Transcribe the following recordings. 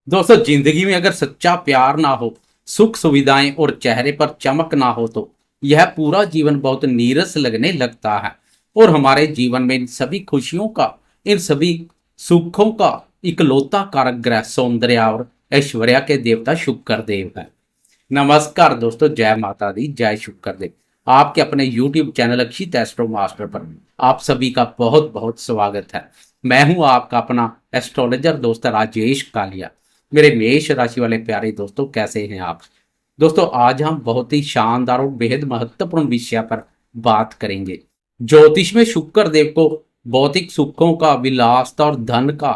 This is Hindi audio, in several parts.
दोस्तों, जिंदगी में अगर सच्चा प्यार ना हो, सुख सुविधाएं और चेहरे पर चमक ना हो तो यह पूरा जीवन बहुत नीरस लगने लगता है। और हमारे जीवन में इन सभी खुशियों का, इन सभी सुखों का इकलौता कारक ग्रह सौंदर्य और ऐश्वर्या के देवता शुक्र देव है। नमस्कार दोस्तों, जय माता दी, जय शुक्र देव। आपके अपने YouTube चैनल अक्षित एस्ट्रो मास्टर पर आप सभी का बहुत बहुत स्वागत है। मैं हूं आपका अपना एस्ट्रोलॉजर दोस्त राजेश कालिया। मेरे मेष राशि वाले प्यारे दोस्तों, कैसे हैं आप? दोस्तों, आज हम बहुत ही शानदार और बेहद महत्वपूर्ण विषय पर बात करेंगे। ज्योतिष में शुक्र देव को भौतिक सुखों का, विलासता और धन का,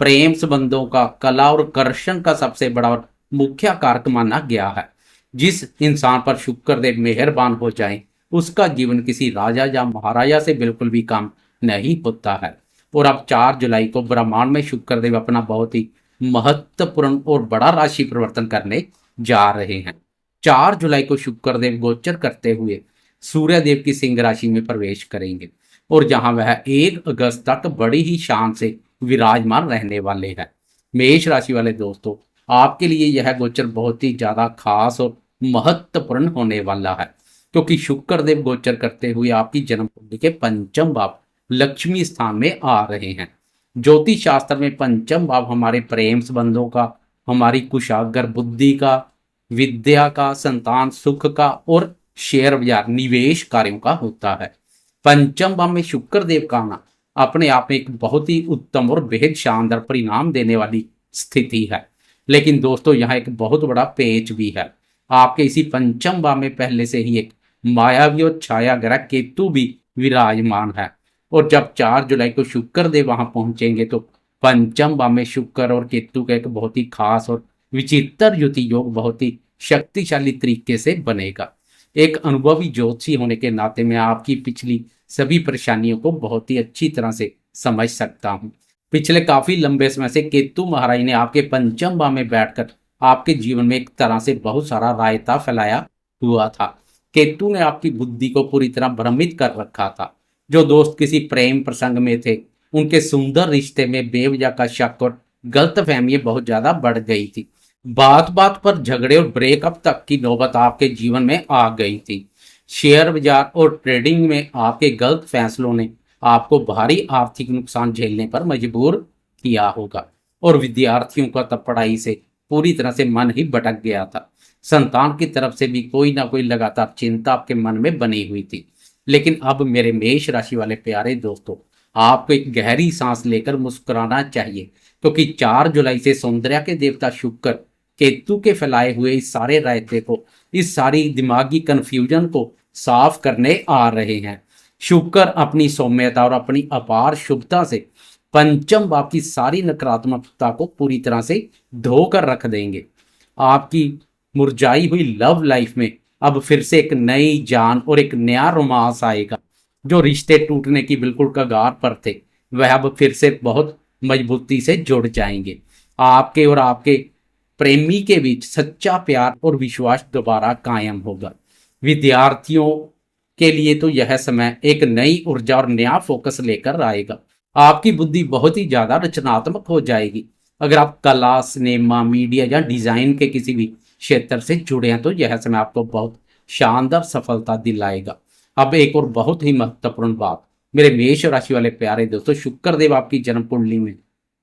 प्रेम संबंधों का, कला और कर्षण का सबसे बड़ा और मुख्य कारक माना गया है। जिस इंसान पर शुक्र देव मेहरबान हो जाए, उसका जीवन किसी राजा या महाराजा से बिल्कुल भी कम नहीं होता है। और अब 4 जुलाई को ब्रह्मांड में शुक्र देव अपना बहुत ही महत्वपूर्ण और बड़ा राशि परिवर्तन करने जा रहे हैं। 4 जुलाई को शुक्र देव गोचर करते हुए सूर्य देव की सिंह राशि में प्रवेश करेंगे और जहां वह 1 अगस्त तक बड़ी ही शान से विराजमान रहने वाले हैं। मेष राशि वाले दोस्तों, आपके लिए यह गोचर बहुत ही ज्यादा खास और महत्वपूर्ण होने वाला है, क्योंकि शुक्र देव गोचर करते हुए आपकी जन्म कुंडली के पंचम भाव लक्ष्मी स्थान में आ रहे हैं। ज्योतिष शास्त्र में पंचम भाव हमारे प्रेम संबंधों का, हमारी कुशाग्र बुद्धि का, विद्या का, संतान सुख का और शेयर बाजार निवेश कार्यों का होता है। पंचम भाव में शुक्र देव का आना अपने आप में एक बहुत ही उत्तम और बेहद शानदार परिणाम देने वाली स्थिति है। लेकिन दोस्तों, यहाँ एक बहुत बड़ा पेच भी है। आपके इसी पंचम भाव में पहले से ही एक मायावी और छाया ग्रह केतु भी विराजमान है। और जब 4 जुलाई को शुक्र देव वहां पहुंचेंगे तो पंचम भाव में शुक्र और केतु का एक बहुत ही खास और विचित्र युति योग बहुत ही शक्तिशाली तरीके से बनेगा। एक अनुभवी ज्योतिषी होने के नाते मैं आपकी पिछली सभी परेशानियों को बहुत ही अच्छी तरह से समझ सकता हूँ। पिछले काफी लंबे समय से केतु महाराज ने आपके पंचम भाव में बैठकर आपके जीवन में एक तरह से बहुत सारा रायता फैलाया हुआ था। केतु ने आपकी बुद्धि को पूरी तरह भ्रमित कर रखा था। जो दोस्त किसी प्रेम प्रसंग में थे, उनके सुंदर रिश्ते में बेवजह का शक और गलतफहमी बहुत ज्यादा बढ़ गई थी। बात बात पर झगड़े और ब्रेकअप तक की नौबत आपके जीवन में आ गई थी। शेयर बाजार और ट्रेडिंग में आपके गलत फैसलों ने आपको भारी आर्थिक नुकसान झेलने पर मजबूर किया होगा। और विद्यार्थियों का तब पढ़ाई से पूरी तरह से मन ही भटक गया था। संतान की तरफ से भी कोई ना कोई लगातार चिंता आपके मन में बनी हुई थी। लेकिन अब मेरे मेष राशि वाले प्यारे दोस्तों, आपको एक गहरी सांस लेकर मुस्कुराना चाहिए, क्योंकि 4 जुलाई से सौंदर्य के देवता शुक्र केतु के फैलाए हुए इस सारे रायते को, इस सारी दिमागी कंफ्यूजन को साफ करने आ रहे हैं। शुक्र अपनी सौम्यता और अपनी अपार शुभता से पंचम भाव की सारी नकारात्मकता को पूरी तरह से धोकर रख देंगे। आपकी मुरझाई हुई लव लाइफ में अब फिर से एक नई जान और एक नया रोमांस आएगा। जो रिश्ते टूटने की बिल्कुल कगार पर थे, वह अब फिर से बहुत मजबूती से जुड़ जाएंगे। आपके और आपके प्रेमी के बीच सच्चा प्यार और विश्वास दोबारा कायम होगा। विद्यार्थियों के लिए तो यह समय एक नई ऊर्जा और नया फोकस लेकर आएगा। आपकी बुद्धि बहुत ही ज्यादा रचनात्मक हो जाएगी। अगर आप कला, सिनेमा, मीडिया या डिजाइन के किसी भी क्षेत्र से जुड़े हैं तो यह समय आपको बहुत शानदार सफलता दिलाएगा। अब एक और बहुत ही महत्वपूर्ण बात, मेरे मेष राशि वाले प्यारे दोस्तों, शुक्र देव आपकी जन्म कुंडली में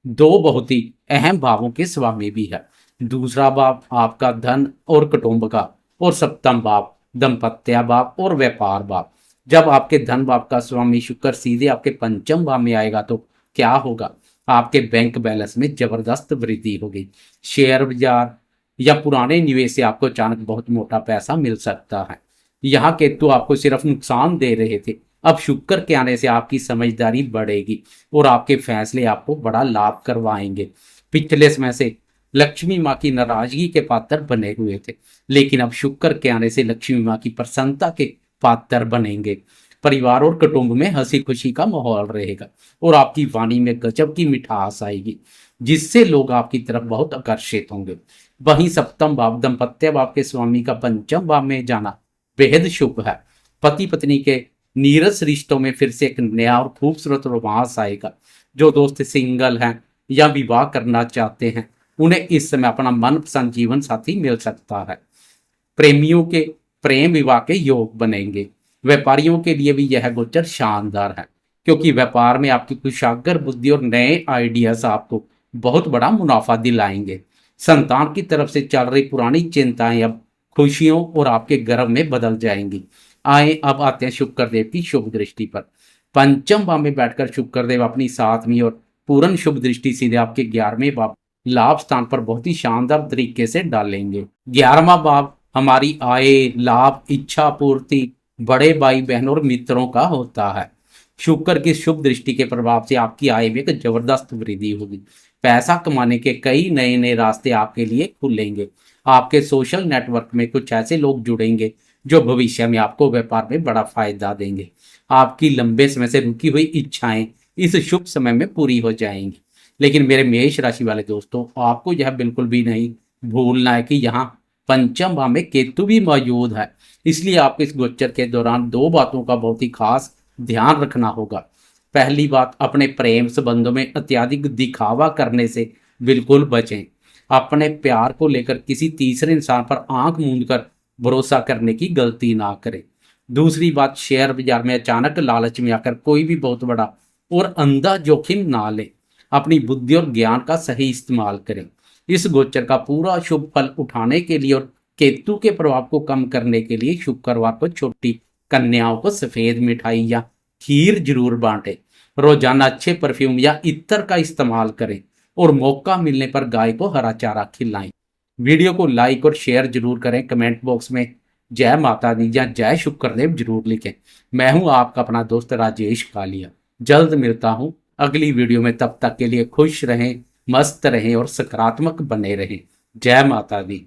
2 बहुत ही अहम भावों के स्वामी भी है। दूसरा भाव आपका धन और कुटुंब का, और सप्तम भाव दंपत्य भाव और व्यापार भाव। जब आपके धन भाव का स्वामी शुक्र सीधे आपके पंचम भाव में आएगा तो क्या होगा? आपके बैंक बैलेंस में जबरदस्त वृद्धि होगी। शेयर बाजार या पुराने निवेश से आपको अचानक बहुत मोटा पैसा मिल सकता है। यहाँ केतु आपको सिर्फ नुकसान दे रहे थे, अब शुक्र के आने से आपकी समझदारी बढ़ेगी और आपके फैसले आपको बड़ा लाभ करवाएंगे। पिछले समय से लक्ष्मी माँ की नाराजगी के पात्र बने हुए थे, लेकिन अब शुक्र के आने से लक्ष्मी माँ की प्रसन्नता के पात्र बनेंगे। परिवार और कुटुंब में हंसी खुशी का माहौल रहेगा और आपकी वाणी में गजब की मिठास आएगी, जिससे लोग आपकी तरफ बहुत आकर्षित होंगे। वहीं सप्तम भाव दंपत्य भाव के स्वामी का पंचम भाव में जाना बेहद शुभ है। पति पत्नी के नीरस रिश्तों में फिर से एक नया और खूबसूरत रोमांस आएगा। जो दोस्त सिंगल हैं या विवाह करना चाहते हैं, उन्हें इस समय अपना मनपसंद जीवन साथी मिल सकता है। प्रेमियों के प्रेम विवाह के योग बनेंगे। व्यापारियों के लिए भी यह गोचर शानदार है, क्योंकि व्यापार में आपकी कुशाग्र बुद्धि और नए आइडियाज आपको बहुत बड़ा मुनाफा दिलाएंगे। संतान की तरफ से चल रही पुरानी चिंताएं अब खुशियों और आपके गर्व में बदल जाएंगी। आए अब आते हैं शुक्रदेव की शुभ दृष्टि पर। पंचम भाव में बैठकर शुक्रदेव अपनी सातवीं और पूर्ण शुभ दृष्टि सीधे आपके 11वें भाव लाभ स्थान पर बहुत ही शानदार तरीके से डालेंगे। 11वां भाव हमारी आय, लाभ, इच्छा पूर्ति, बड़े भाई बहन और मित्रों का होता है। शुक्र की शुभ दृष्टि के प्रभाव से आपकी आय में एक जबरदस्त वृद्धि होगी। पैसा कमाने के कई नए नए रास्ते आपके लिए खुलेंगे। आपके सोशल नेटवर्क में कुछ ऐसे लोग जुड़ेंगे जो भविष्य में आपको व्यापार में बड़ा फायदा देंगे। आपकी लंबे समय से रुकी हुई इच्छाएं इस शुभ समय में पूरी हो जाएंगी। लेकिन मेरे मेष राशि वाले दोस्तों, आपको यह बिल्कुल भी नहीं भूलना है कि यहाँ पंचम भाव में केतु भी मौजूद है। इसलिए आपको इस गोचर के दौरान दो बातों का बहुत ही खास ध्यान रखना होगा। पहली बात, अपने प्रेम संबंधों में अत्यधिक दिखावा करने से बिल्कुल बचें। अपने प्यार को लेकर किसी तीसरे इंसान पर आंख मूंद कर भरोसा करने की गलती ना करें। दूसरी बात, शेयर बाजार में अचानक लालच में आकर कोई भी बहुत बड़ा और अंधा जोखिम ना लें। अपनी बुद्धि और ज्ञान का सही इस्तेमाल करें। इस गोचर का पूरा शुभ फल उठाने के लिए और केतु के प्रभाव को कम करने के लिए शुक्रवार को छोटी कन्याओं को सफेद मिठाई या खीर जरूर बांटें। रोजाना अच्छे परफ्यूम या इत्र का इस्तेमाल करें और मौका मिलने पर गाय को हरा चारा खिलाएं। वीडियो को लाइक और शेयर जरूर करें। कमेंट बॉक्स में जय माता दी या जय शुक्रदेव जरूर लिखें। मैं हूं आपका अपना दोस्त राजेश कालिया। जल्द मिलता हूं अगली वीडियो में। तब तक के लिए खुश रहें, मस्त रहें और सकारात्मक बने रहें। जय माता दी।